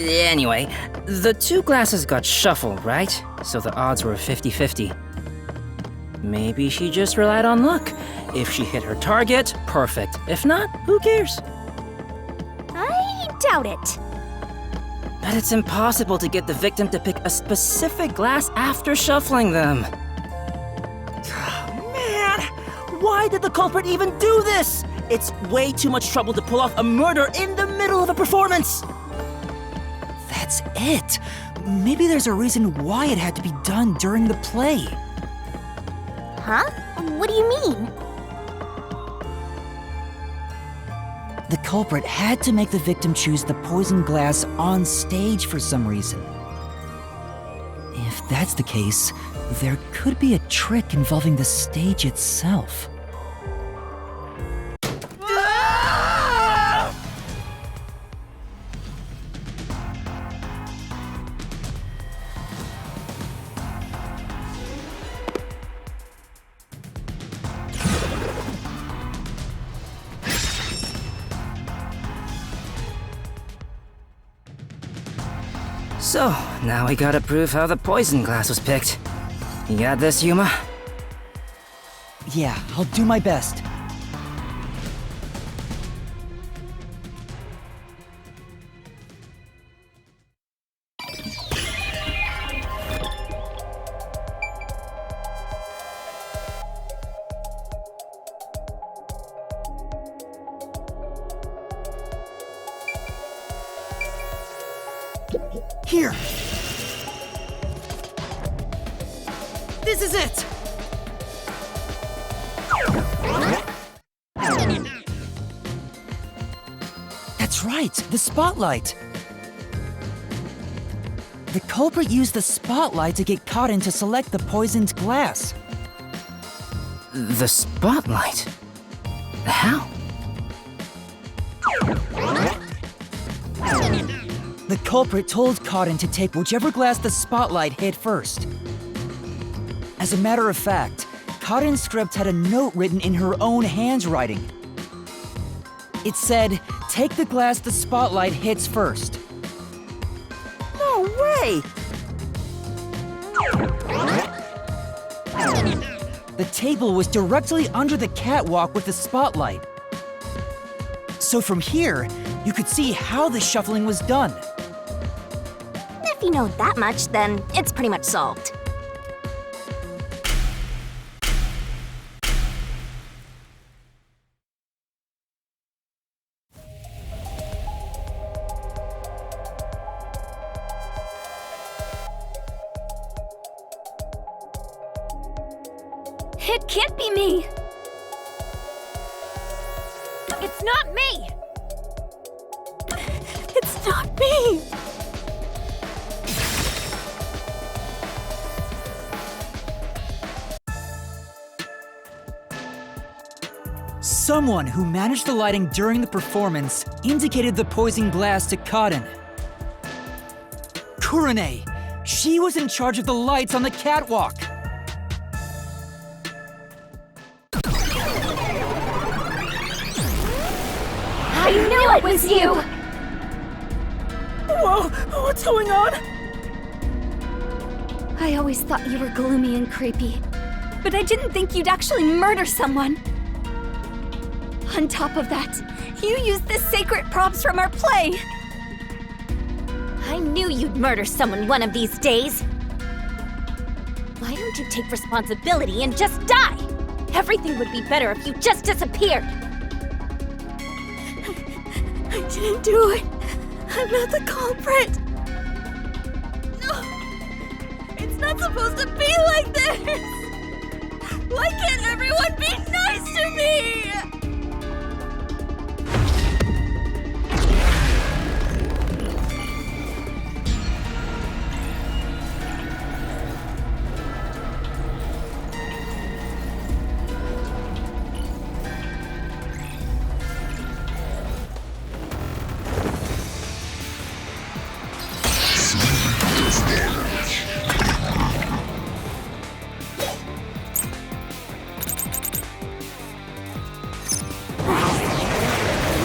Anyway, the two glasses got shuffled, right? So the odds were 50-50. Maybe she just relied on luck. If she hit her target, perfect. If not, who cares? I doubt it. But it's impossible to get the victim to pick a specific glass after shuffling them. Man, why did the culprit even do this? It's way too much trouble to pull off a murder in the middle of a performance. That's it. Maybe there's a reason why it had to be done during the play. Huh? What do you mean? The culprit had to make the victim choose the poison glass on stage for some reason. If that's the case, there could be a trick involving the stage itself. So, now we gotta prove how the poison glass was picked. You got this, Yuma? Yeah, I'll do my best. Here! This is it! That's right, the spotlight! The culprit used the spotlight to get caught in to select the poisoned glass. The spotlight? How? The culprit told Cotton to take whichever glass the spotlight hit first. As a matter of fact, Cotton's script had a note written in her own handwriting. It said, "Take the glass the spotlight hits first." No way! The table was directly under the catwalk with the spotlight. So from here, you could see how the shuffling was done. If you know that much, then it's pretty much solved. It can't be me! It's not me! It's not me! Someone who managed the lighting during the performance indicated the poison glass to Cotton. Kurane! She was in charge of the lights on the catwalk! I knew it was you! Whoa, what's going on? I always thought you were gloomy and creepy, but I didn't think you'd actually murder someone. On top of that, you used the sacred props from our play. I knew you'd murder someone one of these days. Why don't you take responsibility and just die? Everything would be better if you just disappeared. I didn't do it. I'm not the culprit. No, it's not supposed to be like this. Why can't everyone be nice to me?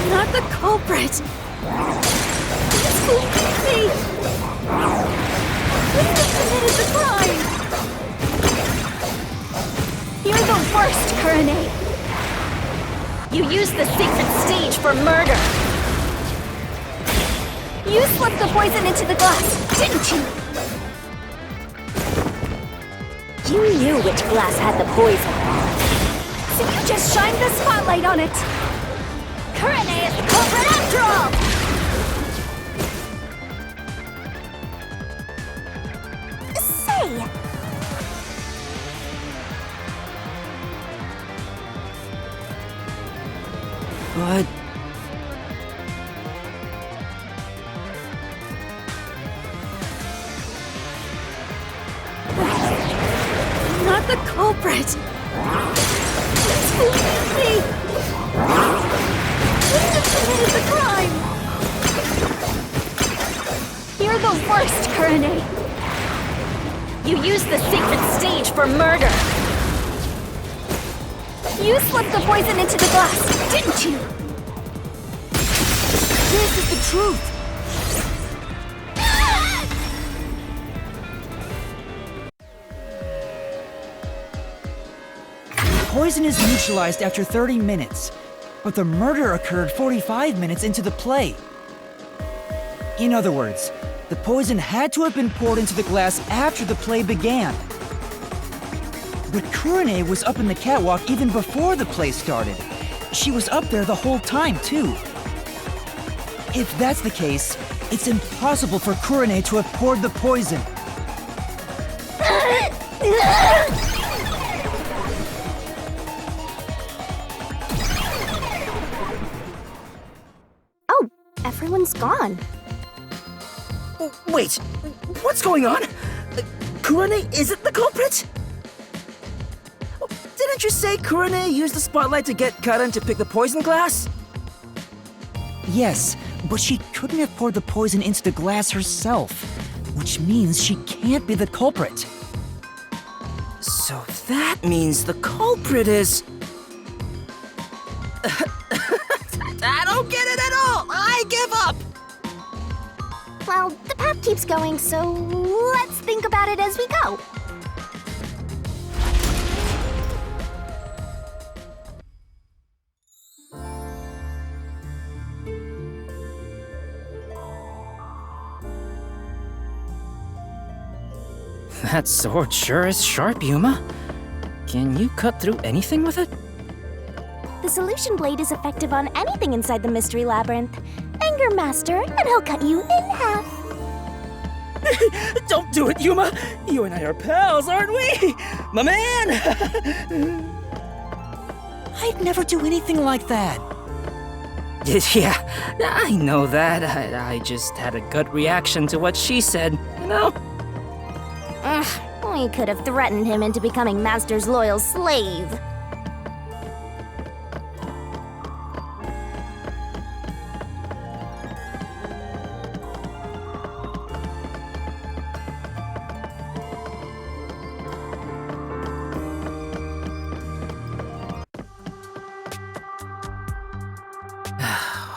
Not the culprit! Please believe me! You're the worst, Kurane! You used the sacred stage for murder! You slipped the poison into the glass, didn't you? You knew which glass had the poison. So you just shined the spotlight on it! Kurane is the culprit after all! Say... But... I'm not the culprit! Please believe me! Wouldn't have committed the crime! You're the worst, Kurane! You used the sacred stage for murder! You slipped the poison into the glass, didn't you? This is the truth! The poison is neutralized after 30 minutes, but the murder occurred 45 minutes into the play. In other words, the poison had to have been poured into the glass after the play began. But Kurane was up in the catwalk even before the play started. She was up there the whole time, too. If that's the case, it's impossible for Kurane to have poured the poison. Oh, everyone's gone. Wait, what's going on? Kurane isn't the culprit? Didn't you say Kurane used the spotlight to get Karen to pick the poison glass? Yes, but she couldn't have poured the poison into the glass herself, which means she can't be the culprit. So that means the culprit is... I don't get it at all! I give up! Well, the path keeps going, so let's think about it as we go. That sword sure is sharp, Yuma. Can you cut through anything with it? The solution blade is effective on anything inside the mystery labyrinth. Anger Master, and he'll cut you in half. Don't do it, Yuma! You and I are pals, aren't we? My man! I'd never do anything like that. Yeah, I know that. I just had a gut reaction to what she said, you know? We could have threatened him into becoming Master's loyal slave.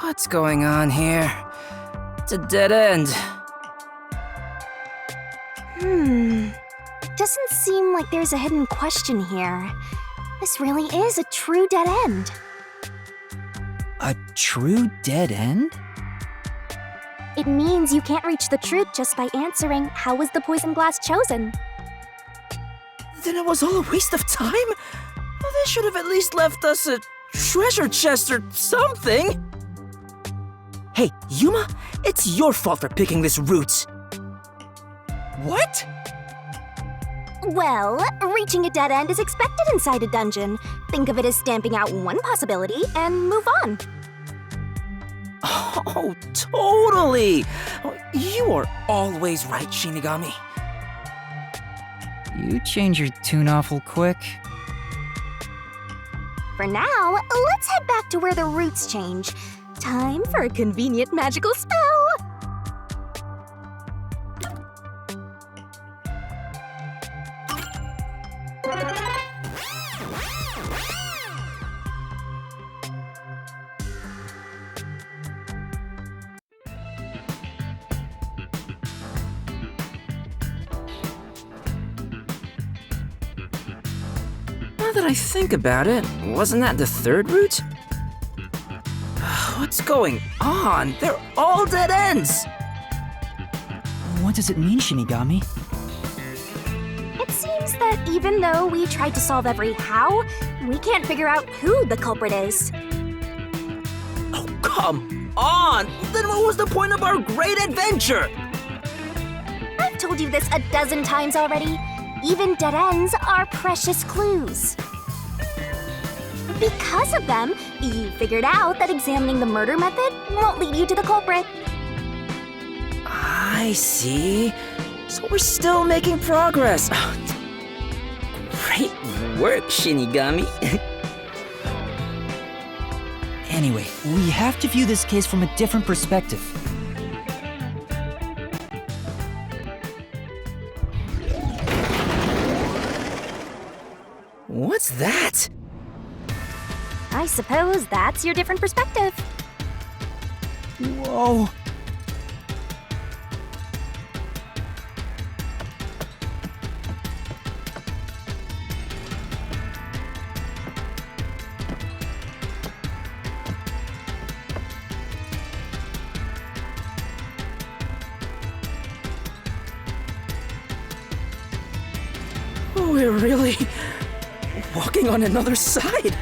What's going on here? It's a dead end. Doesn't seem like there's a hidden question here. This really is a true dead end. A true dead end? It means you can't reach the truth just by answering, how was the poison glass chosen? Then it was all a waste of time? Well, they should have at least left us a treasure chest or something. Hey, Yuma, it's your fault for picking this route. What? Well, reaching a dead end is expected inside a dungeon. Think of it as stamping out one possibility and move on. Oh, totally! You are always right, Shinigami. You change your tune awful quick. For now, let's head back to where the roots change. Time for a convenient magical spell! Now that I think about it, wasn't that the third route? What's going on? They're all dead ends! What does it mean, Shinigami? It seems that even though we tried to solve every how, we can't figure out who the culprit is. Oh, come on! Then what was the point of our great adventure? I've told you this a dozen times already. Even dead ends are precious clues. Because of them, you figured out that examining the murder method won't lead you to the culprit. I see. So we're still making progress. Great work, Shinigami. Anyway, we have to view this case from a different perspective. What's that? I suppose that's your different perspective. Whoa! We're really walking on another side.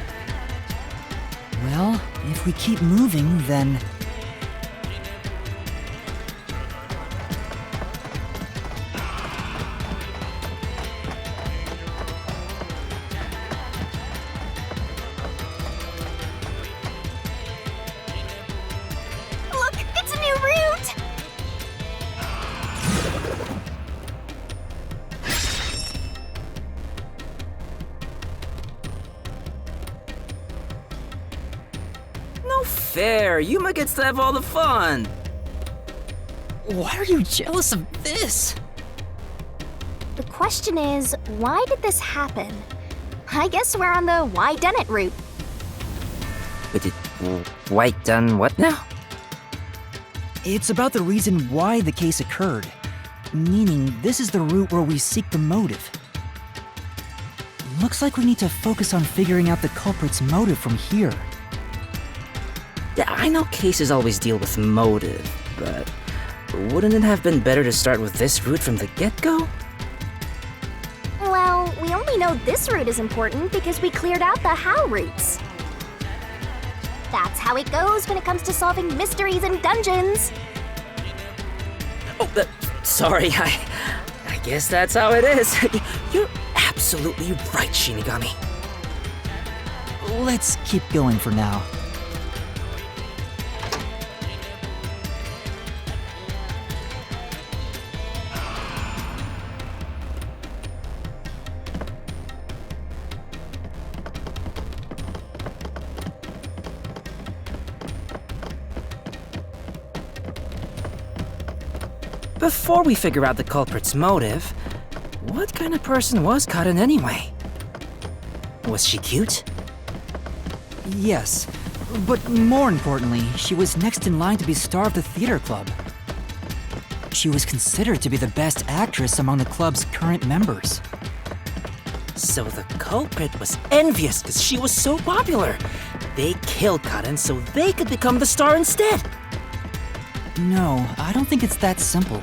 Well, if we keep moving, then... Look, it's a new route! No fair. Yuma gets to have all the fun. Why are you jealous of this? The question is, why did this happen? I guess we're on the why done it route. But White done what now? It's about the reason why the case occurred. Meaning, this is the route where we seek the motive. Looks like we need to focus on figuring out the culprit's motive from here. Yeah, I know cases always deal with motive, but wouldn't it have been better to start with this route from the get-go? Well, we only know this route is important because we cleared out the how routes. That's how it goes when it comes to solving mysteries and dungeons. Oh, sorry, I guess that's how it is. You're absolutely right, Shinigami. Let's keep going for now. Before we figure out the culprit's motive, what kind of person was Karin anyway? Was she cute? Yes, but more importantly, she was next in line to be star of the theater club. She was considered to be the best actress among the club's current members. So the culprit was envious because she was so popular. They killed Karin so they could become the star instead. No, I don't think it's that simple.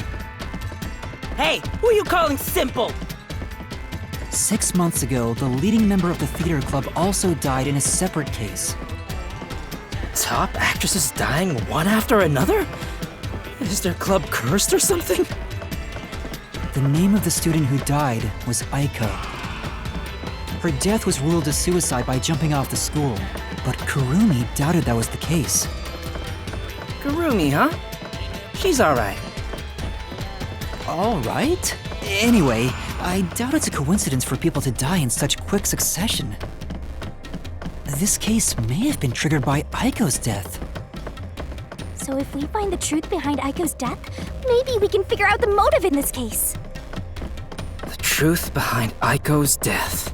Hey, who are you calling simple? 6 months ago, the leading member of the theater club also died in a separate case. Top actresses dying one after another? Is their club cursed or something? The name of the student who died was Aiko. Her death was ruled a suicide by jumping off the school, but Kurumi doubted that was the case. Kurumi, huh? She's alright. All right. Anyway, I doubt it's a coincidence for people to die in such quick succession. This case may have been triggered by Aiko's death. So if we find the truth behind Aiko's death, maybe we can figure out the motive in this case. The truth behind Aiko's death.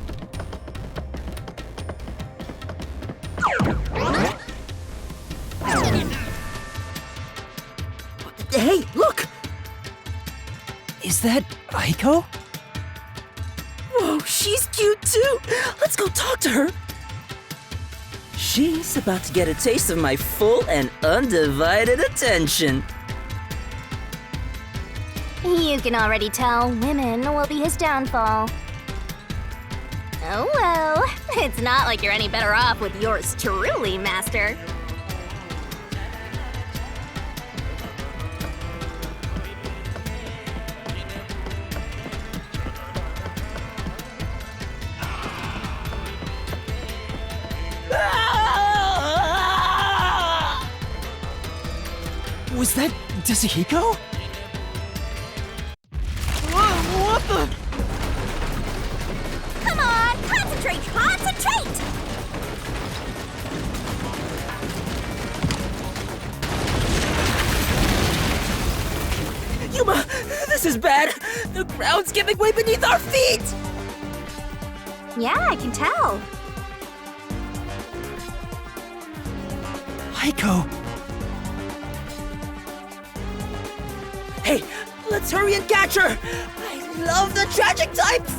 Hey, look! Is that Aiko? Whoa, she's cute too. Let's go talk to her. She's about to get a taste of my full and undivided attention. You can already tell women will be his downfall. Oh well, it's not like you're any better off with yours truly, Master. Was that Desahiko? Whoa, what the? Come on, concentrate, concentrate! Yuma, this is bad. The ground's giving way beneath our feet. Yeah, I can tell. Aiko! Hey, let's hurry and catch her. I love the tragic types.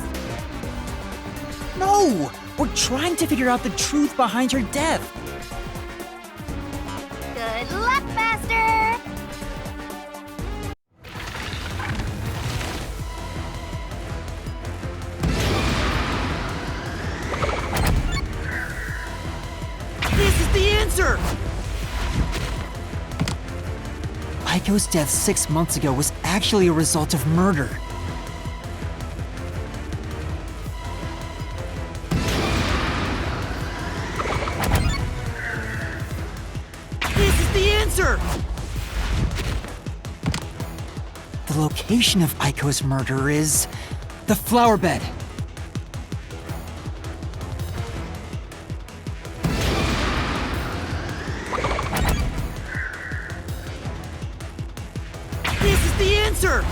No! We're trying to figure out the truth behind her death. Good luck, Master! This is the answer! Aiko's death 6 months ago was actually a result of murder. This is the answer! The location of Aiko's murder is the flower bed. This is the answer!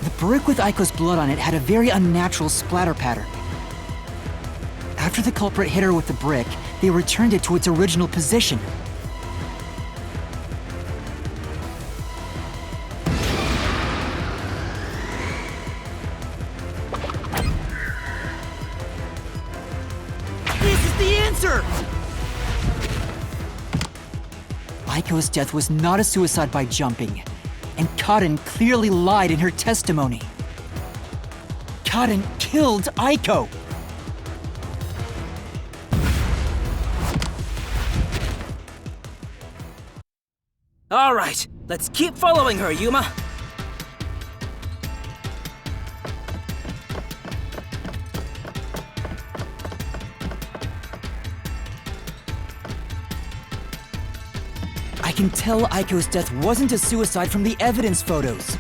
The brick with Aiko's blood on it had a very unnatural splatter pattern. After the culprit hit her with the brick, they returned it to its original position. This is the answer! Aiko's death was not a suicide by jumping, and Kaden clearly lied in her testimony. Kaden killed Aiko! All right, let's keep following her, Yuma. I can tell Aiko's death wasn't a suicide from the evidence photos.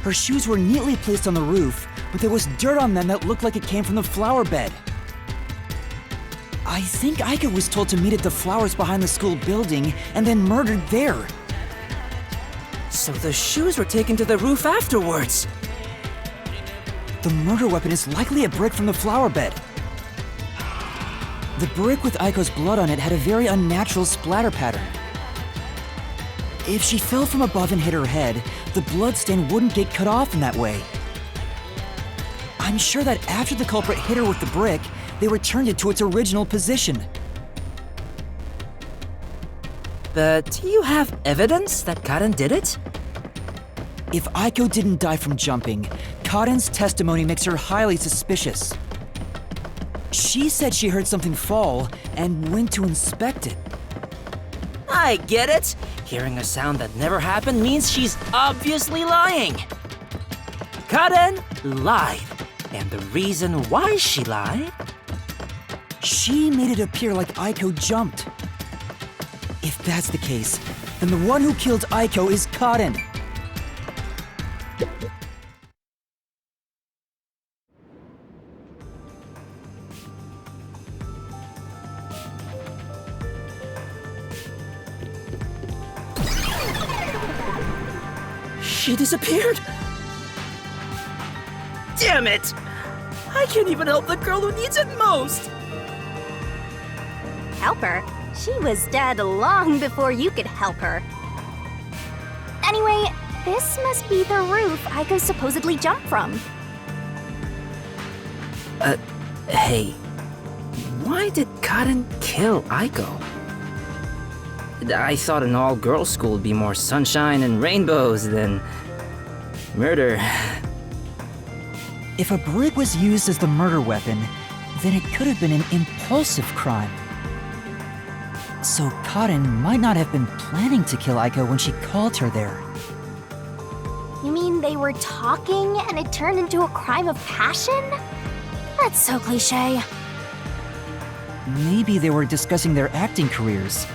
Her shoes were neatly placed on the roof, but there was dirt on them that looked like it came from the flower bed. I think Aiko was told to meet at the flowers behind the school building and then murdered there. So the shoes were taken to the roof afterwards. The murder weapon is likely a brick from the flower bed. The brick with Aiko's blood on it had a very unnatural splatter pattern. If she fell from above and hit her head, the bloodstain wouldn't get cut off in that way. I'm sure that after the culprit hit her with the brick, they returned it to its original position. But you have evidence that Kaden did it? If Aiko didn't die from jumping, Kaden's testimony makes her highly suspicious. She said she heard something fall and went to inspect it. I get it. Hearing a sound that never happened means she's obviously lying. Kaden lied. And the reason why she lied? She made it appear like Aiko jumped. If that's the case, then the one who killed Aiko is Kaden. She disappeared? Damn it! I can't even help the girl who needs it most! Help her? She was dead long before you could help her. Anyway, This must be the roof Aiko supposedly jumped from. Hey, why did Karen kill Aiko? I thought an all-girls school would be more sunshine and rainbows than murder. If a brig was used as the murder weapon, then it could have been an impulsive crime. So Karen might not have been planning to kill Aiko when she called her there. You mean they were talking and it turned into a crime of passion? That's so cliché. Maybe they were discussing their acting careers.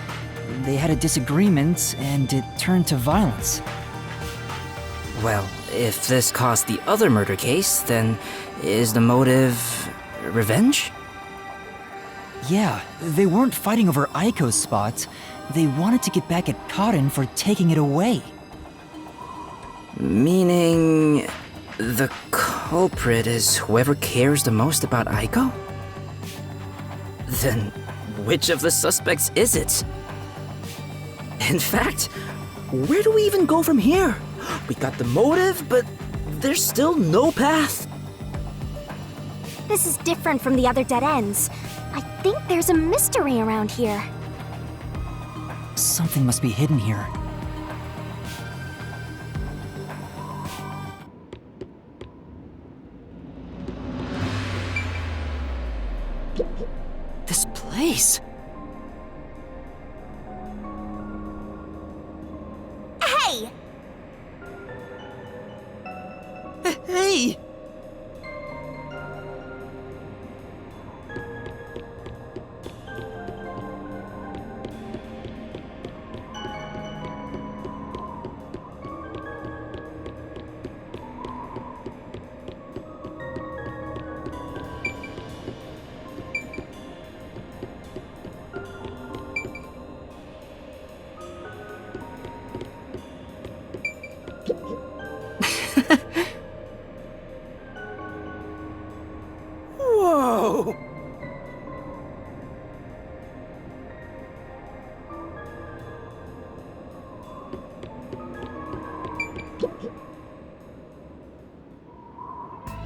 They had a disagreement and it turned to violence. Well, if this caused the other murder case, then is the motive revenge? Yeah, they weren't fighting over Aiko's spot. They wanted to get back at Karen for taking it away. Meaning the culprit is whoever cares the most about Aiko? Then which of the suspects is it? In fact, where do we even go from here? We got the motive, but there's still no path. This is different from the other dead ends. I think there's a mystery around here. Something must be hidden here. This place! Hey! Hey! Whoa!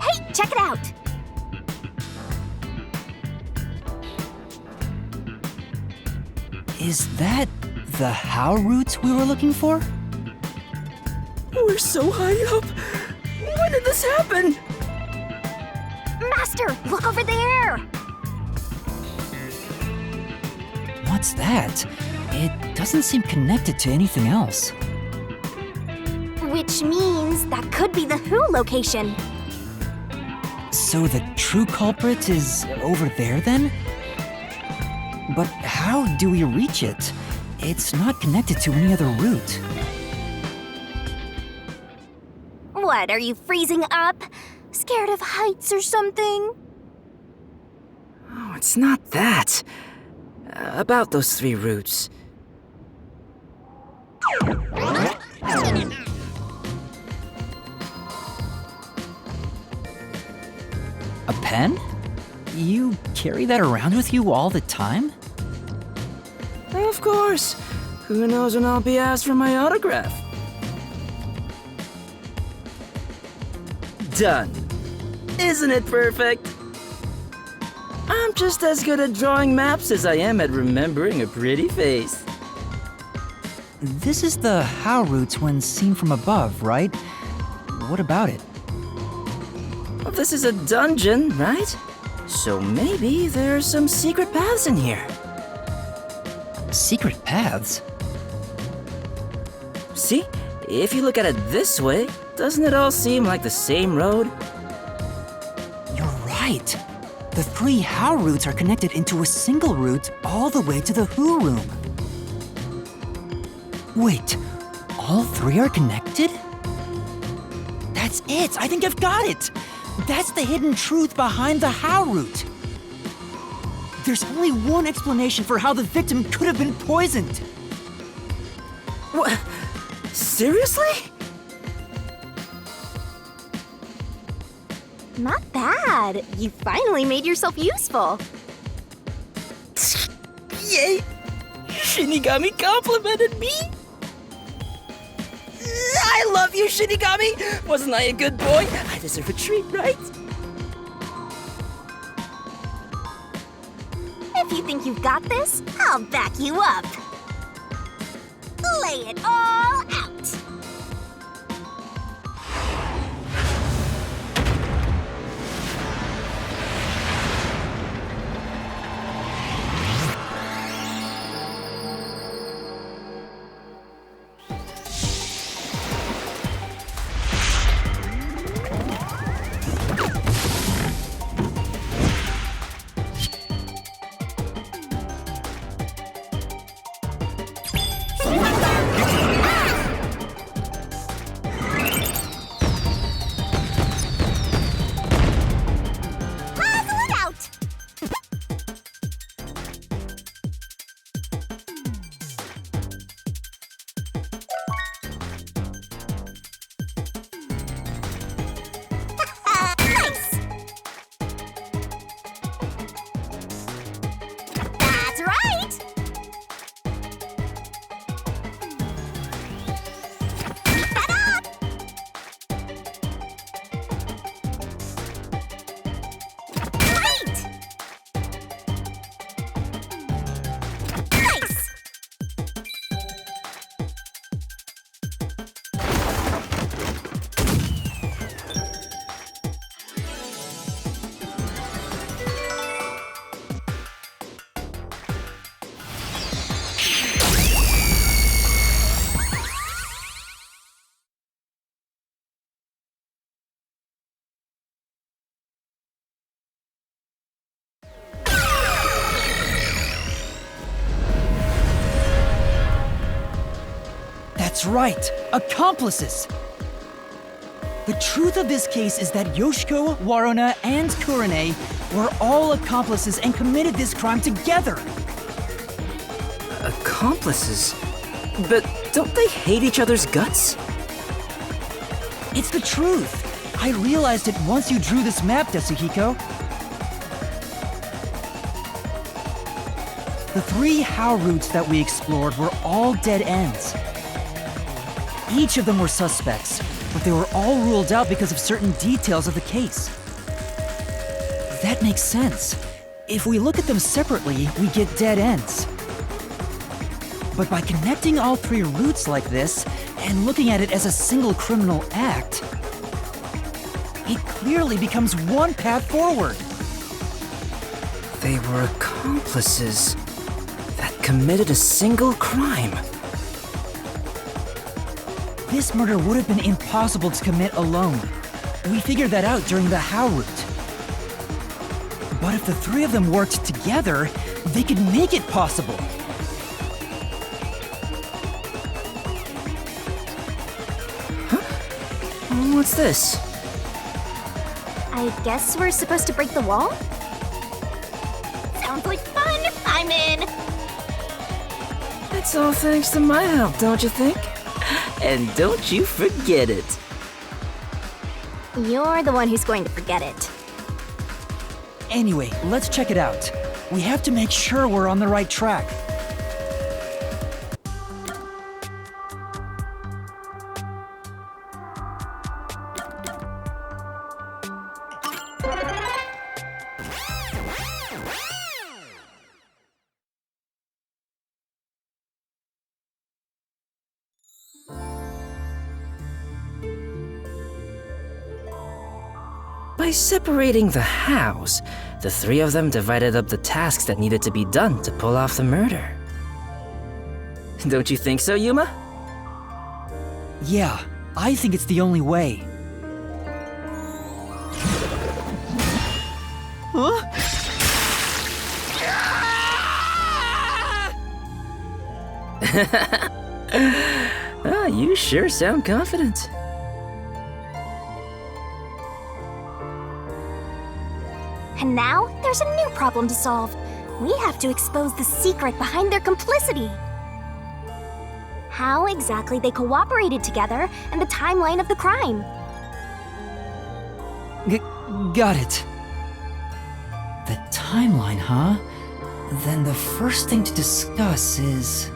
Hey, check it out! Is that the How route we were looking for? We're so high up. When did this happen? Master, look over there! What's that? It doesn't seem connected to anything else. Which means that could be the Who location. So the true culprit is over there then? But how do we reach it? It's not connected to any other route. What, are you freezing up? Scared of heights or something? Oh, it's not that. About those 3 routes. A pen? You carry that around with you all the time? Of course. Who knows when I'll be asked for my autograph? Done. Isn't it perfect? I'm just as good at drawing maps as I am at remembering a pretty face. This is the How route when seen from above, right? What about it? Well, this is a dungeon, right? So maybe there's some secret paths in here. Secret paths? See? If you look at it this way, doesn't it all seem like the same road? You're right. The 3 How routes are connected into a single route all the way to the Who room. Wait, all 3 are connected? That's it! I think I've got it! That's the hidden truth behind the How route. There's only one explanation for how the victim could have been poisoned. What? Seriously? Not bad. You finally made yourself useful. Yay! Shinigami complimented me! I I love you, Shinigami! Wasn't I a good boy? I deserve a treat, right? If you think you've got this, I'll back you up. Lay it all out. That's right, accomplices! The truth of this case is that Yoshiko, Waruna, and Kurane were all accomplices and committed this crime together! Accomplices? But don't they hate each other's guts? It's the truth! I realized it once you drew this map, Yasuhiko. The 3 how routes that we explored were all dead ends. Each of them were suspects, but they were all ruled out because of certain details of the case. That makes sense. If we look at them separately, we get dead ends. But by connecting all 3 routes like this, and looking at it as a single criminal act, it clearly becomes one path forward. They were accomplices that committed a single crime. This murder would have been impossible to commit alone. We figured that out during the how route. But if the 3 of them worked together, they could make it possible. What's this? I guess we're supposed to break the wall? Sounds like fun! I'm in! It's all thanks to my help, don't you think? And don't you forget it. You're the one who's going to forget it. Anyway, let's check it out. We have to make sure we're on the right track. By separating the hows, the 3 of them divided up the tasks that needed to be done to pull off the murder. Don't you think so, Yuma? Yeah, I think it's the only way. Huh? You sure sound confident. And now, there's a new problem to solve. We have to expose the secret behind their complicity. How exactly they cooperated together and the timeline of the crime. Got it. The timeline, huh? Then the first thing to discuss is...